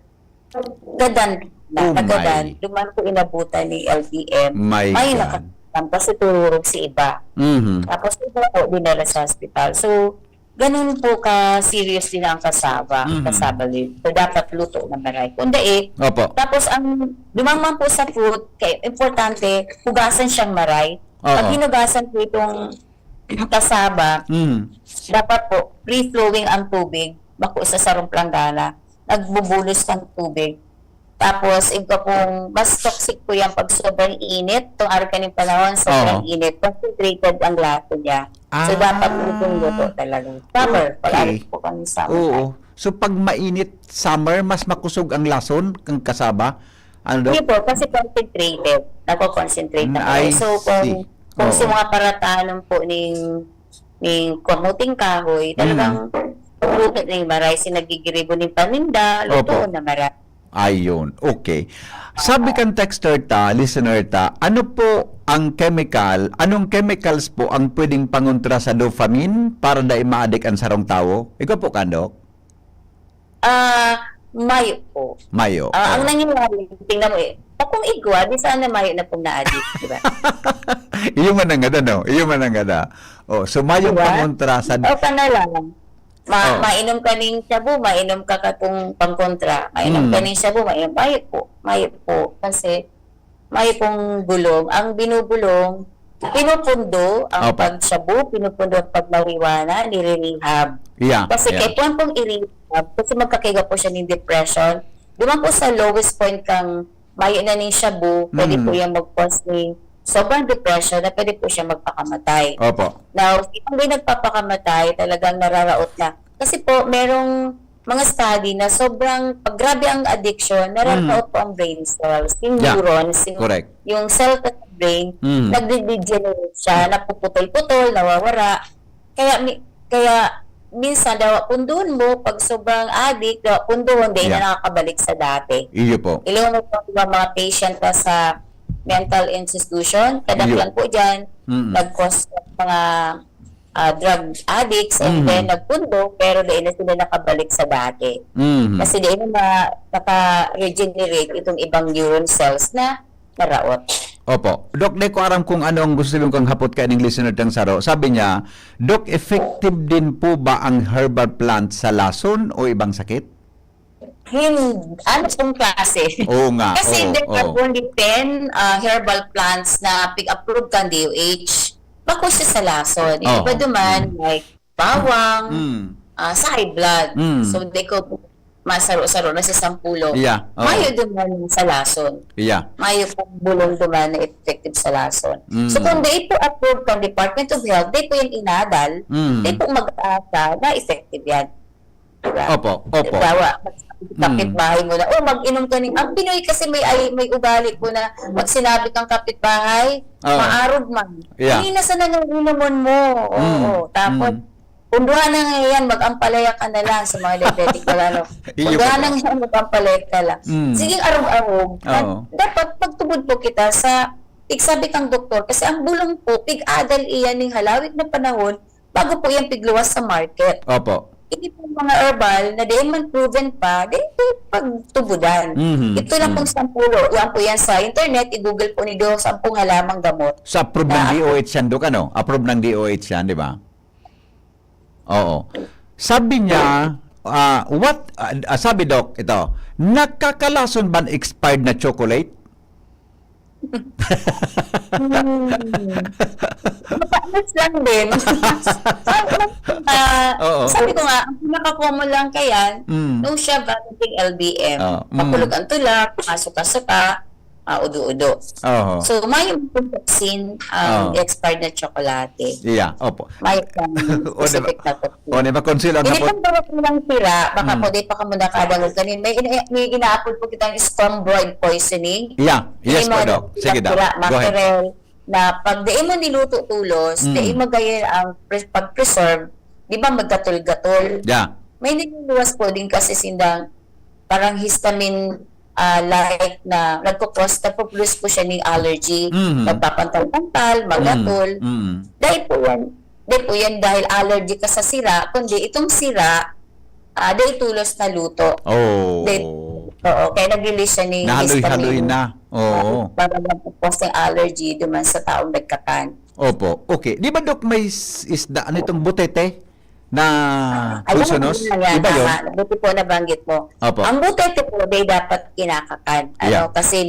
Gadan na, Oh nagadan. my. Duman ko inabutan ni LBM. My Ay, God. nakakasam. Kasi tururog si iba. Mhm. Tapos iba po, dinala sa hospital. So, ganun po ka-serious din ang kasaba. Mhm. Kasaba din. So, dapat luto na maray. Kundi Opo. tapos ang dumamang po sa fruit, kaya importante, hugasan siyang maray. Oo. Pag hinugasan po itong kasaba, Mm. dapat po free-flowing ang tubig, bako sa sarong planggana, nagbubulos ng tubig. Tapos, ito pong, mas toxic po yan pag sobrang init. Itong araw kaning panahon, sobrang init. Concentrated ang laso niya. So, dapat itong luto talaga. Summer, pag araw po kami summer. Oo. So, pag mainit summer, mas makusog ang lason kang kasaba? Ano daw? Hindi po, kasi concentrated. Nako-concentrate na po. I So, see. kung Oo. sa mga paratanon po ng kamuting kahoy, talagang luto na yung maray, sinagigiribo ng paninda, luto Opo. na maray. Ayun. Okay. Sabi kan texter ta, listener ta, ano po ang chemical, anong chemicals po ang pwedeng pangontra sa dopamine para dahil ma-addict ang sarong tao? Ikaw po, Kandok? Mayo po. Mayo. Ang nangyayari, tingnan mo kung igwa, di sana mayo na pong na-addict, di ba? Iyo man ang gada, no? Iyo man ang gada. Oh, so mayong Diba? pangontra sa... O ka na lang. Oh. Mainom ka ng shabu, mainom ka katong pangkontra. Mainom ka ng shabu, mainom. Mayo po. Kasi mayo pong bulong. Ang binubulong, pinupundo ang Opo. pag-shabu, pinupundo ang pag-marijuana, nire-rehab. Yeah. Kasi yeah. kahit puwan pong i-rehab, kasi magkakiga po siya ng depression, duman po sa lowest point kang mayo na ng shabu, pwede po yung mag-cause ng sobrang depression na pwede po siya magpakamatay. Opo. Now, kung may nagpapakamatay, talagang nararaot na. Kasi po, merong mga study na sobrang, pag grabe ang addiction, nararaot po ang brain cells, yung Yeah. neurons, Correct. yung cell sa brain, Mm. nagde-degenerate siya, napuputol-putol, nawawala. Kaya minsan, daw pundon mo, pag sobrang addict, daw pundon, hindi Yeah. na nakakabalik sa dati. Iyo po. Ilang mo po mga patient pa sa mental institution, kadaklan po dyan, Mm. nag-cause ng mga drug addicts, and then nagpundo, pero di na sila nakabalik sa dati. Mhm. Kasi di na naka-regenerate itong ibang neuron cells na naraot. Opo. Dok, di ko aram kung ano ang gusto kong hapot ka ng listener ng Saro. Sabi niya, Dok, effective din po ba ang herbal plant sa lason o ibang sakit? ano pong klase? Oo nga. Kasi oo, there are oo. only 10 herbal plants na pig-approved kang DOH. Bako siya sa lason. Yung Oo. iba duman, like bawang, Mm. sa high blood. Mm. So, they ko masaro-saro na sa sampulo. Yeah, oo. Mayo duman sa lason. Yeah. Mayo pong bulong duman na effective sa lason. Mm. So, kung di po approved ng Department of Health, di po yung inadal, Mm. di po mag-aasa na effective yan. Diba? Opo, opo. Bawa, kapitbahay mo na, mag-inom ka ng... Ang Pinoy kasi may ugali po na pag sinabi kang kapitbahay, Oo. maarog man. Yeah. Hindi na sa nanginomon mo. Oo. Tapos, punduhan na ngayon, mag-ampalaya ka na lang sa mga diabetic na ano. Iyo Punduhan po. na ngayon, mag-ampalaya ka lang. Mm. Sige, arog-arog. Oo. Dapat pagtubod po kita sa sabi kang doktor, kasi ang bulong po, pig-adal iyan ng halawig na panahon bago po yan pigluwas sa market. Opo. Hindi po mga herbal na di man proven pa, di ito pagtubudan. Mhm. Ito lang pong sampulo. Yan po yan sa internet, i-google po ni Do, 10 halamang gamot. Sa approve ng DOH yan, Dok, ano? Approve ng DOH yan, di ba? Oo. Sabi niya, sabi, Dok, ito, nakakalason ba ang expired na chocolate? Mataas lang din. Oo. Sabi ko nga, ang pinaka-common lang kaya, Mm. nung siya balating LBM, Mm. makulog ang tulak, masuka-suka, udo-udo. Oo. So, may toxin ang expired na tsokolate. Yeah, opo. May O, di ba? specific na toxin. O, di ba, conceal ang Hindi hapon? pang bawat lang sira, baka po di pa ka muna kadangog kanin. May ina-upload po kitang scombroid poisoning. Yeah, yes po, Yung mga Dok. Sige, Dok. sira, Go ahead. mackerel, na pag di mo niluto tulos, di mo gayon ang pag-preserve, di ba maggatol-gatol? Yeah. May niluluwas po din kasi sindang parang histamine like na nagkukos, nagpo-produce po siya ng allergy, Mhm. nagpapantal-pantal, magatol. Mm. Dahil po yan dahil allergy ka sa sira, kundi itong sira, dahil tulos na luto. Oh. Oo, kaya nag-release siya ng Nahaloy-haloy na. Oo. Para mag-cause ng allergy duman sa taong nagkakan. Opo. Okay. Di ba, Dok, may isda, ano itong butete na pulsonos? Iba yun? Buti po nabanggit mo. Opo. Ang butete po, they dapat kinakakan. Yeah. Kasi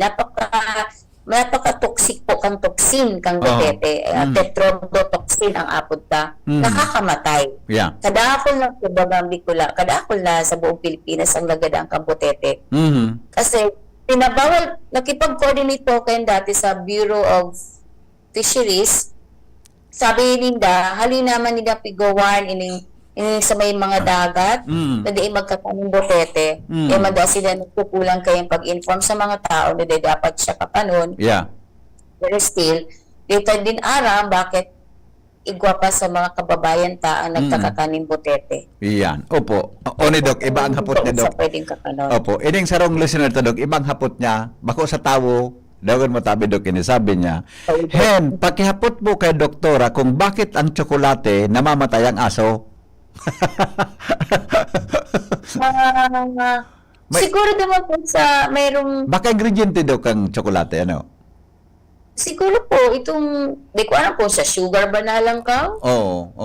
napaka-toxic po kang toxin kang Oo. butete. Tetrodotoxin ang apod ka. Nakakamatay. Yeah. Kadakol na sa Bagang Bicol, kadakol na sa buong Pilipinas ang lagadang kang butete. Mhm. Kasi pinabawal, nakipag-coordinate po kayo dati sa Bureau of Fisheries. Sabi nila, halina naman nila pigawan ining sa may mga dagat Mm. na di magkakaning botete. Mm. Mada sila nagkukulang kayong pag-inform sa mga tao na di dapat siya kapanon. Yeah. Pero still, dito din aram bakit igwa pa sa mga kababayan ta ang nagkakakaning botete. Iyan. Opo. O ni Dok, iba ang hapot niya, Dok. Sa pwedeng kakanon. Opo. Ining sarong listener to, Dok, ibang hapot niya. Bako sa tawo, dagan mo tabi, Dok, sabi niya, Hen, pakihapot mo kay doktora kung bakit ang tsokolate namamatay ang aso. Siguro naman po sa mayroong Baka ingredient, Dok, ang tsokolate, ano? siguro po itong di ko alam po sa sugar ba na lang ka? Oo.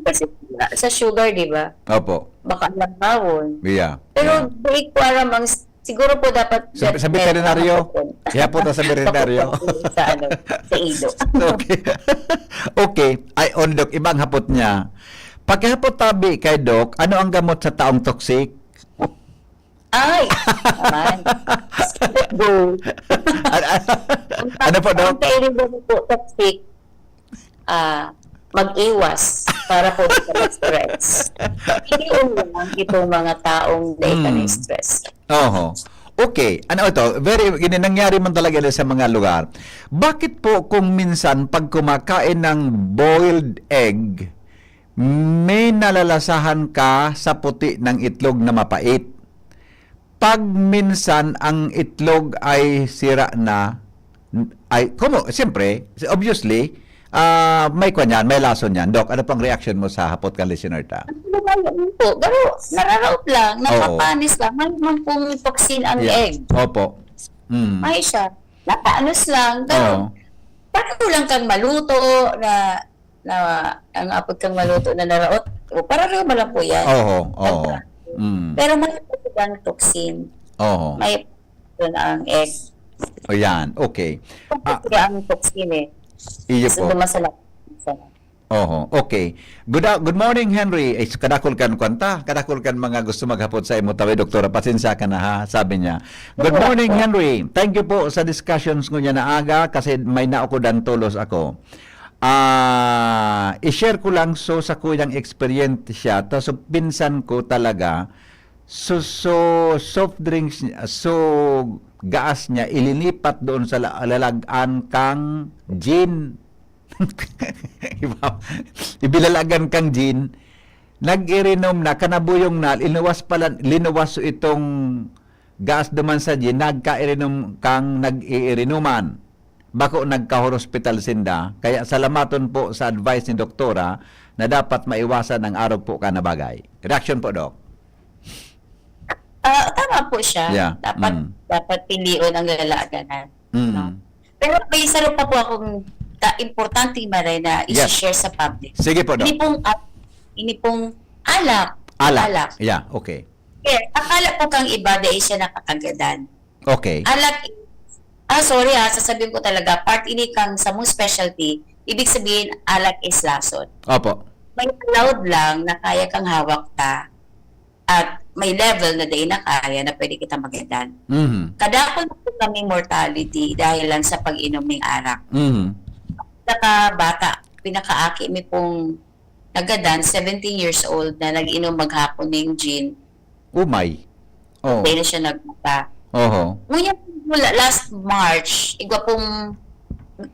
Kasi sa sugar, di ba? Opo. Baka lang kawon. Yeah. Pero di ko alam ang siguro po dapat Sa veterinaryo? Kaya po sa veterinaryo. sa sa ido. Okay. Okay. Ay, on, Dok, ibang hapot niya. Pakihapot tabi kay Dok, ano ang gamot sa taong toxic? Ay! Naman. Let's go. Ano po, Dok? Ang kairin po toxic, mag-iwas para po sa stress. Hindi lang itong mga taong dahil ka ng stress. Oho. Okay. Ano ito? Nangyari man talaga sa mga lugar. Bakit po kung minsan pag kumakain ng boiled egg, may nalalasahan ka sa puti ng itlog na mapait? Pag minsan ang itlog ay sira na, siyempre, obviously, may kanyan, may lason yan. Dok, ano pang reaction mo sa hapot ka listener ta? Ano po? Pero nararaot lang, napapanis lang. May naman pong toxin ang egg. Opo. May siya. Napaanos lang. Pero, parang lang kang maluto na ang apod kang maluto na naraot. O, parang lang po yan. Oo. Pero may ang toxin. Oo. May ang egg. O yan, okay. Kasi ang toxin eh. Iyo So, po. dumasalak. Oho, okay. Good morning, Henry. Ay, kadakol kan kwanta. Kadakol kan mga gusto maghapot sa imo tawi, doktora. Pasensya ka na ha, sabi niya. Good morning, Henry. Thank you po sa discussions ko niya na aga kasi may naoko dan tulos ako. I-share ko lang so sa kuyang experience siya. So pinsan ko talaga so soft drinks niya, so gas niya ililipat doon sa lalagan kang gin. Ibilalagan kang gin, nag-irinom na, kanabuyong na, linuwas itong gas duman sa gin, nagka-irinom kang nag-iirinuman. Bako nagka-hospital sinda, kaya salamaton po sa advice ni doktora na dapat maiwasan ang araw po ka na bagay. Reaction po, Dok. Tama po siya. Yeah. Dapat piliin ang lalaganan. No? Pero may isa rin pa po akong importante maray na i-share sa public. Sige po, Dok. Ini pong alak. Alak. Yeah, okay. Yeah, akala po kang iba dahil siya nakakagadan. Okay. Alak, sasabihin ko talaga, part ini kang sa mong specialty, ibig sabihin, alak is lason. Opo. May allowed lang na kaya kang hawak ta at may level na dahil na kaya na pwede kita magadan. Kadakon po kami mortality dahil lang sa pag-inom ng arak. Bata, pinakaaki mi pong nagadan, 17 years old na nag-inom maghapon ng gin. Umay. Oh. Dahil na siya nagmata. Oho. Ngunyan mula last March, igwa pong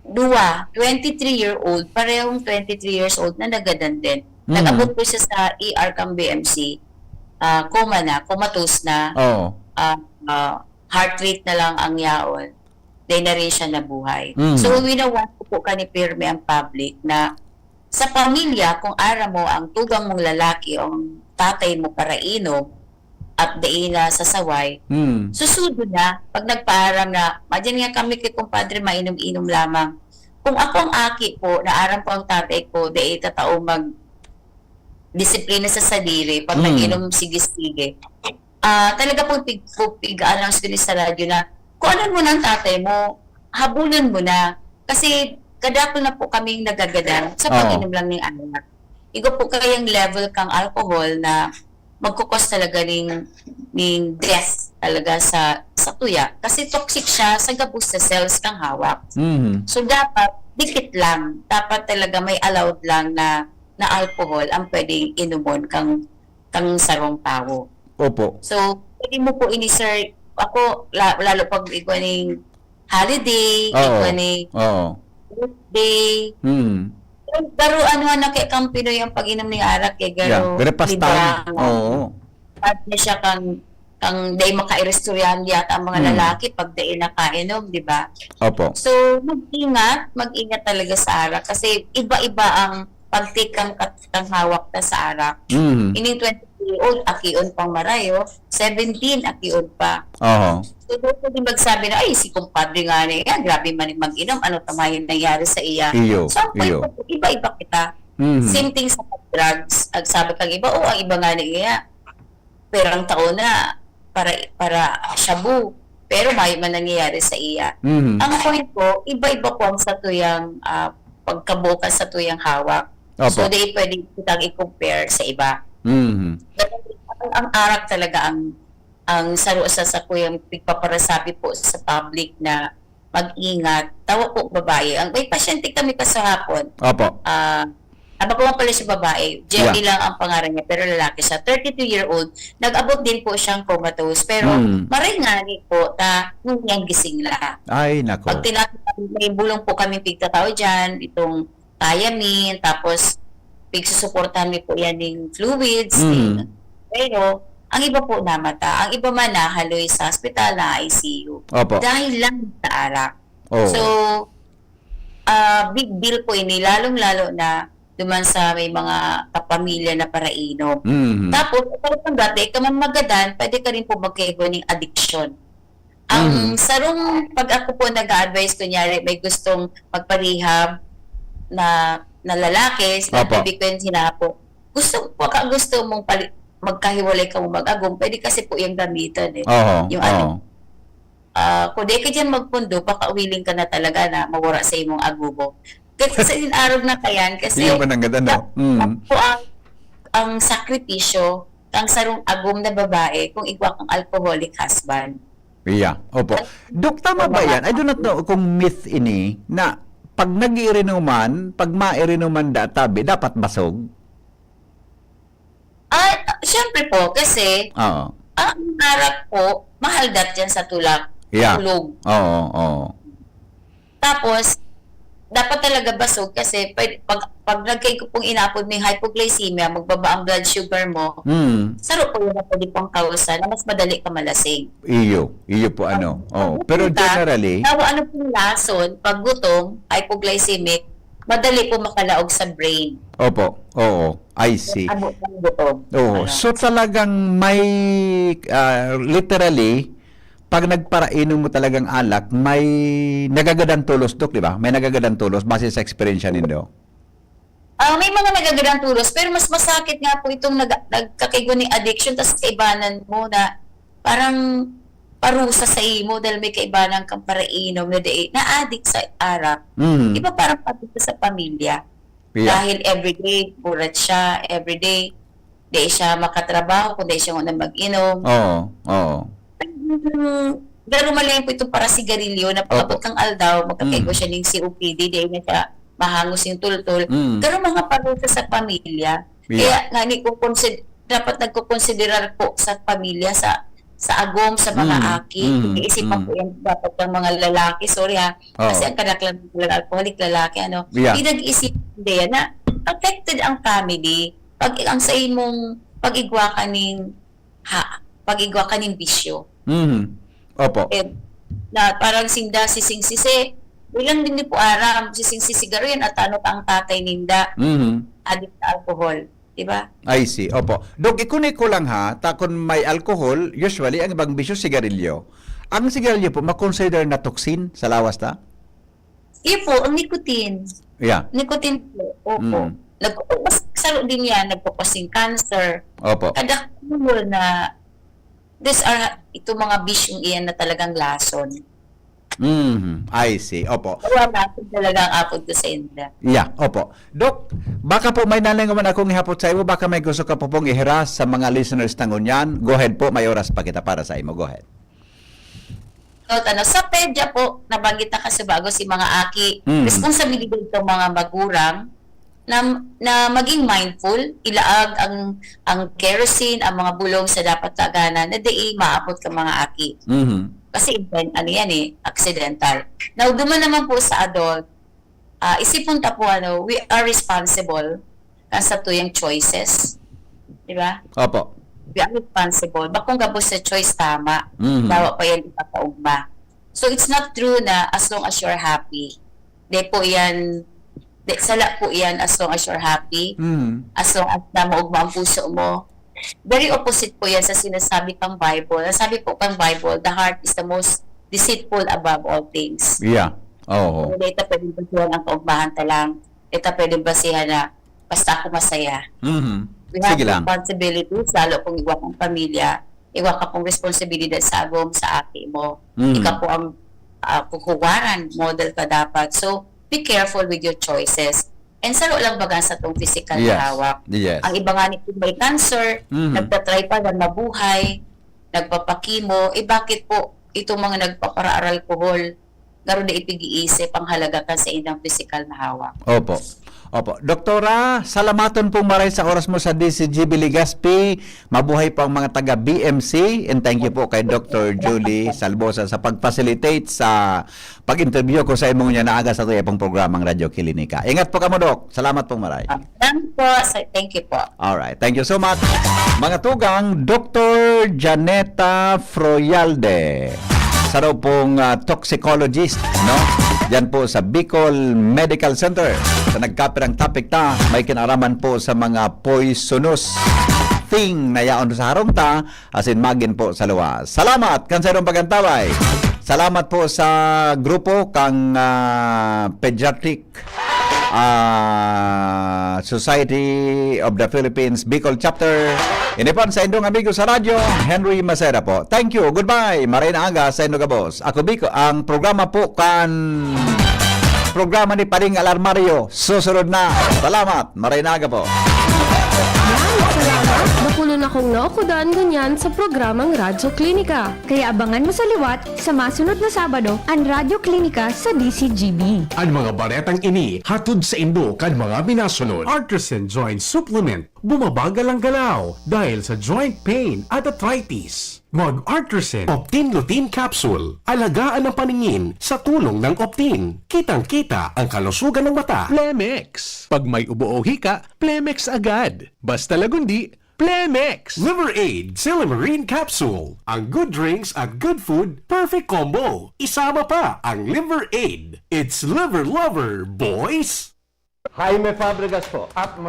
23-year-old, parehong 23 years old na nagadan din. Nag-abot po siya sa ER kang BMC. Comatose na. Oo. Heart rate na lang ang yaon. Dahil na rin siya nabuhay. So, winawan po kani pirme ang public na sa pamilya, kung ara mo ang tugang mong lalaki o ang tatay mo para inom at dahil na sasaway, susudo na pag nagpaaram na, madyan nga kami kay kumpadre, mainom-inom lamang. Kung ako ang aki po, naaram po ang tatay ko, dahil tatao disiplina sa sadiri, pag nag-inom sige-sige. Talaga po pigaan lang sa radyo na, kung ano mo ng tatay mo, habulan mo na. Kasi kadakol na po kaming nagagadan sa pag-inom lang ng anak. Igo po kayang level kang alcohol na magkukos talaga ng death talaga sa tuya. Kasi toxic siya sa gabos sa cells kang hawak. So dapat, dikit lang. Dapat talaga may allowed lang na alcohol ang pwedeng inumon kang sarong tao. Opo. So, pwede mo po ini-sir, ako, lalo pag ikaw ng holiday, ikaw ng birthday. Pero ano na kay kang Pinoy ang pag-inom ng arak kay garo. Pero pastan. Oo. At na siya kang day maka-irestoryan yata ang mga lalaki pag day nakainom, di ba? Opo. So, mag-ingat talaga sa arak kasi iba-iba ang pagtikang hawak na sa arak. Ining 20-year-old, akion pang marayo, 17, akion pa. So, doon din magsabi na, ay, si kumpadre nga niya, grabe man mag-inom, ano tamayin nangyari sa iya. So, iba-iba kita. Same thing sa drugs. Ang sabi kang iba, ang iba nga niya, perang taon na, para shabu. Pero may man nangyayari sa iya. Ang point ko, iba-iba po ang sa tuyang pagkabukas sa tuyang hawak. Opo. So, di pwede kitang i-compare sa iba. Ang arak talaga ang sarusa sa kuyang pagpaparasabi po sa public na mag-ingat. Tawa po babae. May pasyente kami pa sa hapon. Opo. Aba ko pala siya babae. Jenny lang ang pangalan niya, pero lalaki siya. 32-year-old. Nag-abot din po siyang comatose. Pero maringani po nung niyang gising la. Ay, nako. Pag may bulong po kami pigtataw dyan, itong thiamine, tapos pigsusuportahan po yan ng fluids. Pero, ang iba po namata. Ang iba man nahaloy sa hospital na ICU. Opo. Dahil lang sa arak. Oh. So, big deal po ini, lalong-lalo na duman sa may mga kapamilya na para inom. Tapos, kung dati, kamamagadan, pwede ka rin po magkaigo ng addiction. Ang sarong, pag ako po nag-advise, kunyari, may gustong magparehab na lalaki, sinabi ko yung sinapo, gusto mong magkahiwalay ka mo mag-agom, pwede kasi po yung gamitan eh. Oo. Yung Oo. kung di ka dyan magpundo, baka willing ka na talaga na mawara sa imong agubo. Kasi inarog na kayan, kasi Yung mananggad ano. po ang sakripisyo, ang sarong agom na babae kung igwa kang alcoholic husband. Yeah, opo. Dok, tama ba yan? I do not know kung myth ini na pag nag-iinuman, pag mairinuman tabi, dapat basog. Siyempre po, kasi Oo. ang harap po, mahal dat yan sa tulak. Yeah. Tulog. Oo, oo. Tapos, dapat talaga basog kasi pag nagkay ko pong inapod may hypoglycemia, magbaba ang blood sugar mo, saro po yun na pwede pong kausan na mas madali ka malasing. Iyo po ano. Oh. Pero generally, Ano pong lason, pag gutom, hypoglycemic, madali po makalaog sa brain. opo. Oo. I see. Ano ang gutom. Oo. So talagang may literally pag nagparainom mo talagang alak, may nagagadang tulos, Dok, di ba? May nagagadang tulos base sa experience nindo. May mga nagagadang tulos, pero mas masakit nga po itong nagkakigo ni addiction, tapos kaibanan mo na parang parusa sa imo dahil may kaibanan kang parainom na-addict sa arak. Iba parang pati sa pamilya. Yeah. Dahil everyday, burat siya, everyday, di siya makatrabaho, kundi siya muna mag-inom. Oo. Oo. Garo malayan po ito para sigarilyo na pagkabot kang aldaw, magkakaigo siya ng COPD, di na siya mahangos yung tultol. Garo mga parusa sa pamilya. Yeah. Kaya nga dapat nagkukonsiderar po sa pamilya, sa agom, sa mga aki. Iisipan po yan dapat ng mga lalaki. Sorry ha. Kasi ang kanaklang alcoholic lalaki, Yeah. Nag-isip din na affected ang family pag ang sa imong pag-igwa ka ning bisyo. Opo. Na parang sinda sising-sisi. Bilang din ni po aram, sising-sisi garo yan at ano ang tatay ninda. Addict sa alcohol. Diba? I see. Opo. Dok, ikunay ko lang ha, kung may alcohol, usually, ang ibang bisyo, sigarilyo. Ang sigarilyo po, makonsider na toxin sa lawas ta? Iyo po, ang nicotine. Yeah. Nicotine po. Opo. Mas saro din yan, nagpapasing cancer. Opo. Kada na ito mga bisyong iyan na talagang lason. I see. Opo. Wala natin talaga ang apod ko sa inda. Yeah, opo. Dok, baka po may nalingaman akong ihapot sa imo, baka may gusto ka po pong ihiras sa mga listeners ng Unyan. Go ahead po, may oras pa kita para sa imo. Go ahead. So, sa pedya po, nabanggit na kasi bago si mga aki, responsibilidad ng mga magurang na maging mindful, ilaag ang kerosene, ang mga bulong sa dapat tagana na di maapot ka mga aki. Kasi accidental. Now, duman naman po sa adult, isipon ta po, we are responsible sa tuyang choices. Di ba? Opo. We are responsible. Bakong gabos sa choice tama, dawa pa yan ipakaugma. So, it's not true na as long as you're happy. Sala po yan as long as you're happy, as long as namaugma ang puso mo. Very opposite po yan sa sinasabi pang Bible. Nasabi po pang Bible, the heart is the most deceitful above all things. Yeah. Oo. So, ito pwedeng basihan ang kaugmahan talang. Ito pwedeng basihan na basta ako masaya. We have Sige lang. responsibilities, lalo kung iwa kang pamilya, iwa ka pong responsibilidad sa agom, sa aki mo. Ikaw po ang kukuwaran, model ka dapat. So, be careful with your choices. And saro lang baga sa itong physical na hawak. Yes. Ang iba nga nito may cancer, nagtatry pa na mabuhay, nagpapakimo, bakit po itong mga nagpapara-alcohol, garo na ipig-iisip ang halaga ka sa inyong physical na hawak. Opo. Opo. Doktora, salamaton pong maray sa oras mo sa DCGB Legazpi. Mabuhay po ang mga taga BMC. And thank you po kay Dr. Julie Salbosa sa pag-facilitate sa pag-interview ko sa imong niya naaga sa tuyang pong programang Radyo Klinika. Ingat po kamo, Dok. Salamat pong maray. Thank you po. Alright. Thank you so much. Mga tugang, Dr. Janeta Froyalde. Sa raw pong toxicologist, no? Yan po sa Bicol Medical Center. Sa nagkapirang topic ta, may kinaraman po sa mga poisonous thing na yaon sa harong ta, asin magin po sa luwas. Salamat kan sa irong pagantaway. Salamat po sa grupo kang pediatric Society of the Philippines Bicol Chapter. Inipon sa indong amigo sa radyo, Henry Maceda po. Thank you. Goodbye. Maray na aga sa indong kabos. Ako Biko, ang programa po programa ni Paring Alarmario. Susunod na. Salamat. Maray na aga po. Salamat. Napulo na kong naukudan ganyan sa programang Radyo Klinika. Kaya abangan mo sa liwat sa masunod na Sabado ang Radyo Klinika sa DCGB. Ang mga baretang ini hatod sa Indo kan mga minasunod. Artisan Joint Supplement. Bumabagal ang galaw dahil sa joint pain at arthritis. Mag-Artisan Optin Lutein Capsule. Alagaan ang paningin sa tulong ng Optin. Kitang-kita ang kalusugan ng mata. Plemex. Pag may ubo o hika, Plemex agad. Basta lagundi, Plemex. Liver Aid Silimarine Capsule. Ang good drinks at good food, perfect combo. Isama pa ang Liver Aid. It's liver lover, boys! Jaime Fabregas po. At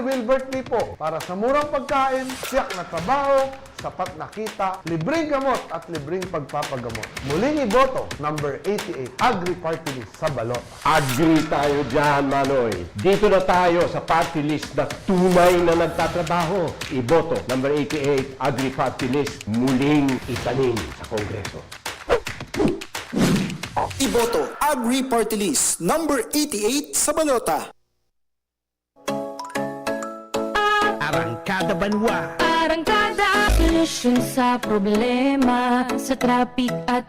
Wilbert Lee po. Para sa murang pagkain, siyak na trabaho, sapat na kita, libreng gamot at libreng pagpapagamot. Muling iboto, number 88, Agri Party List sa Balota. Agree tayo dyan, Manoy. Dito na tayo sa party list na tunay na nagtatrabaho. Iboto, number 88, Agri Party List, muling itanim sa Kongreso. Iboto Agri Party List number 88 sa balota. Arangkada Banwa. Arangkada, solusyon sa problema sa traffic at